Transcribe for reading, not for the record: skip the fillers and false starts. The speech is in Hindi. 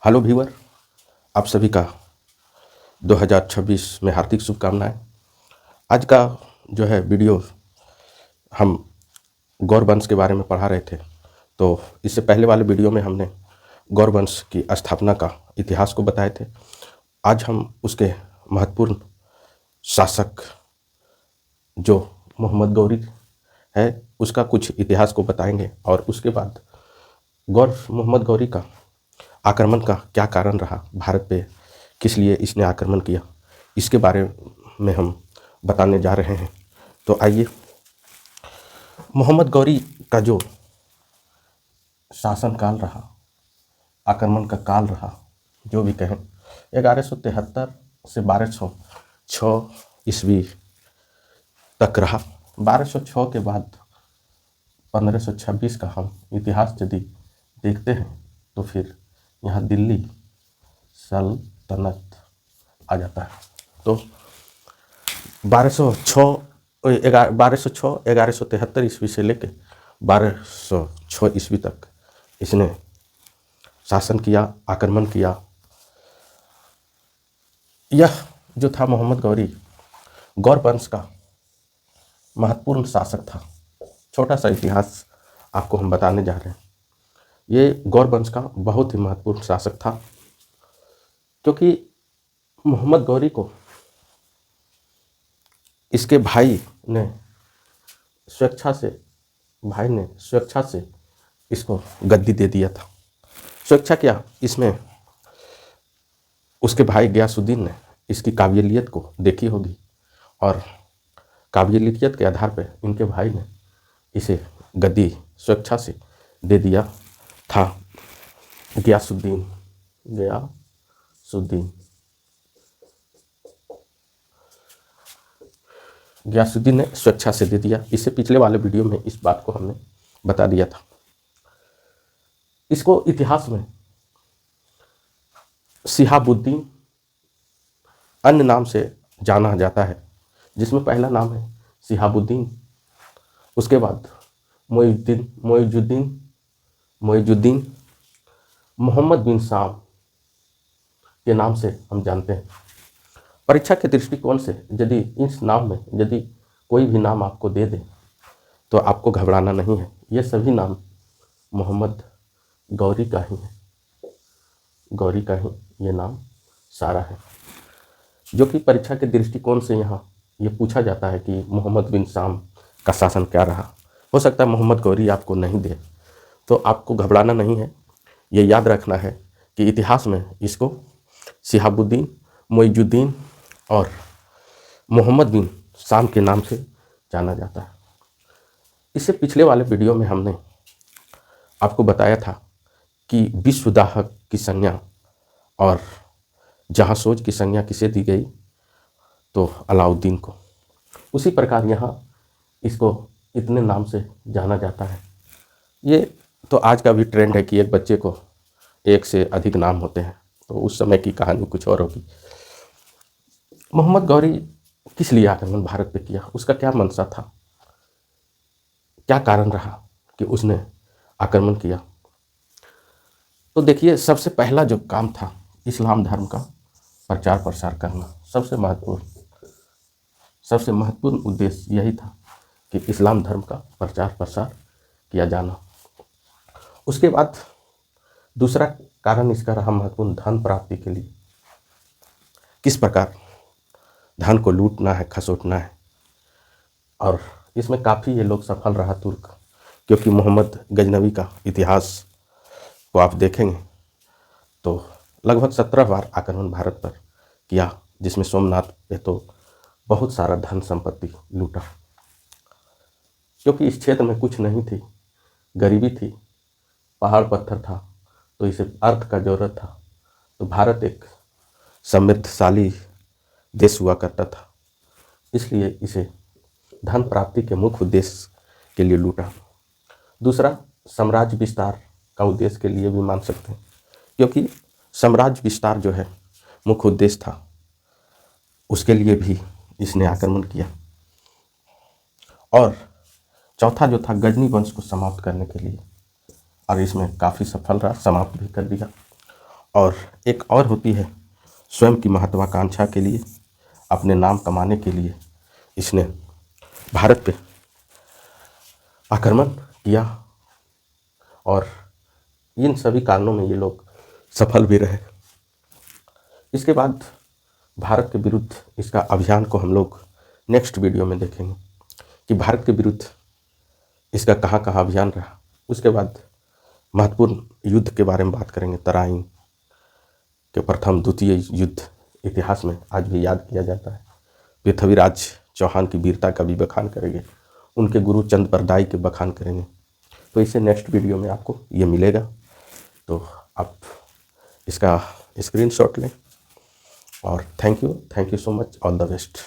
हेलो व्यूअर, आप सभी का 2026 में हार्दिक शुभकामनाएं। आज का जो है वीडियो हम गौरवंश के बारे में पढ़ा रहे थे। तो इससे पहले वाले वीडियो में हमने गौरवंश की स्थापना का इतिहास को बताए थे। आज हम उसके महत्वपूर्ण शासक जो मोहम्मद गौरी है उसका कुछ इतिहास को बताएंगे और उसके बाद मोहम्मद गौरी का आक्रमण का क्या कारण रहा, भारत पे किस लिए इसने आक्रमण किया, इसके बारे में हम बताने जा रहे हैं। तो आइए, मोहम्मद गौरी का जो शासनकाल रहा, आक्रमण का काल रहा, जो भी कहें, 1173 से 1206 ईस्वी तक रहा। 1206 के बाद 1526 का हम इतिहास यदि देखते हैं तो फिर यहाँ दिल्ली सल्तनत आ जाता है। तो 1106 ईस्वी से लेकर 1206 ईस्वी तक इसने शासन किया, आक्रमण किया। यह जो था मोहम्मद गौरी, गौर वंश का महत्वपूर्ण शासक था। छोटा सा इतिहास आपको हम बताने जा रहे हैं। ये गौर वंश का बहुत ही महत्वपूर्ण शासक था, क्योंकि मोहम्मद गौरी को इसके भाई ने स्वेच्छा से इसको गद्दी दे दिया था। स्वेच्छा क्या, इसमें उसके भाई गयासुद्दीन ने इसकी काबिलियत को देखी होगी और काबिलियत के आधार पर इनके भाई ने इसे गद्दी स्वेच्छा से दे दिया था। गयासुद्दीन ने स्वेच्छा से दे दिया। इससे पिछले वाले वीडियो में इस बात को हमने बता दिया था। इसको इतिहास में शिहाबुद्दीन अन्य नाम से जाना जाता है, जिसमें पहला नाम है शिहाबुद्दीन, उसके बाद मोइजुद्दीन मोहम्मद बिन साम के नाम से हम जानते हैं। परीक्षा के दृष्टिकोण से यदि इस नाम में यदि कोई भी नाम आपको दे दे तो आपको घबराना नहीं है। ये सभी नाम मोहम्मद गौरी का ही ये नाम सारा है, जो कि परीक्षा के दृष्टिकोण से यहाँ ये पूछा जाता है कि मोहम्मद बिन साम का शासन क्या रहा। हो सकता है मोहम्मद गौरी आपको नहीं दे, तो आपको घबराना नहीं है। ये याद रखना है कि इतिहास में इसको शिहाबुद्दीन, मोइजुद्दीन और मोहम्मद बिन साम के नाम से जाना जाता है। इससे पिछले वाले वीडियो में हमने आपको बताया था कि विश्वदाहक की संज्ञा और जहाँसोज की संज्ञा किसे दी गई, तो अलाउद्दीन को। उसी प्रकार यहाँ इसको इतने नाम से जाना जाता है। ये तो आज का भी ट्रेंड है कि एक बच्चे को एक से अधिक नाम होते हैं, तो उस समय की कहानी कुछ और होगी। मोहम्मद गौरी किस लिए आक्रमण भारत पे किया, उसका क्या मंशा था, क्या कारण रहा कि उसने आक्रमण किया। तो देखिए, सबसे पहला जो काम था इस्लाम धर्म का प्रचार प्रसार करना। सबसे महत्वपूर्ण उद्देश्य यही था कि इस्लाम धर्म का प्रचार प्रसार किया जाना। उसके बाद दूसरा कारण इसका रहा महत्वपूर्ण, धन प्राप्ति के लिए। किस प्रकार धन को लूटना है, खसोटना है। और इसमें काफ़ी ये लोग सफल रहा तुर्क, क्योंकि मोहम्मद गजनवी का इतिहास को आप देखेंगे तो लगभग 17 बार आक्रमण भारत पर किया, जिसमें सोमनाथ पे तो बहुत सारा धन संपत्ति लूटा, क्योंकि इस क्षेत्र में कुछ नहीं थी, गरीबी थी, पहाड़ पत्थर था, तो इसे अर्थ का जरूरत था। तो भारत एक समृद्धशाली देश हुआ करता था, इसलिए इसे धन प्राप्ति के मुख्य उद्देश्य के लिए लूटा। दूसरा, साम्राज्य विस्तार का उद्देश्य के लिए भी मान सकते हैं, क्योंकि साम्राज्य विस्तार जो है मुख्य उद्देश्य था, उसके लिए भी इसने आक्रमण किया। और चौथा जो था गजनी वंश को समाप्त करने के लिए, और इसमें काफ़ी सफल रहा, समाप्त भी कर दिया। और एक और होती है स्वयं की महत्वाकांक्षा के लिए, अपने नाम कमाने के लिए इसने भारत पे आक्रमण किया और इन सभी कारणों में ये लोग सफल भी रहे। इसके बाद भारत के विरुद्ध इसका अभियान को हम लोग नेक्स्ट वीडियो में देखेंगे कि भारत के विरुद्ध इसका कहाँ कहाँ अभियान रहा। उसके बाद महत्वपूर्ण युद्ध के बारे में बात करेंगे। तराइन के प्रथम द्वितीय युद्ध इतिहास में आज भी याद किया जाता है। पृथ्वीराज चौहान की वीरता का भी बखान करेंगे, उनके गुरु चंद बरदाई के बखान करेंगे। तो इसे नेक्स्ट वीडियो में आपको ये मिलेगा, तो आप इसका स्क्रीनशॉट लें। और thank you so much, all the best.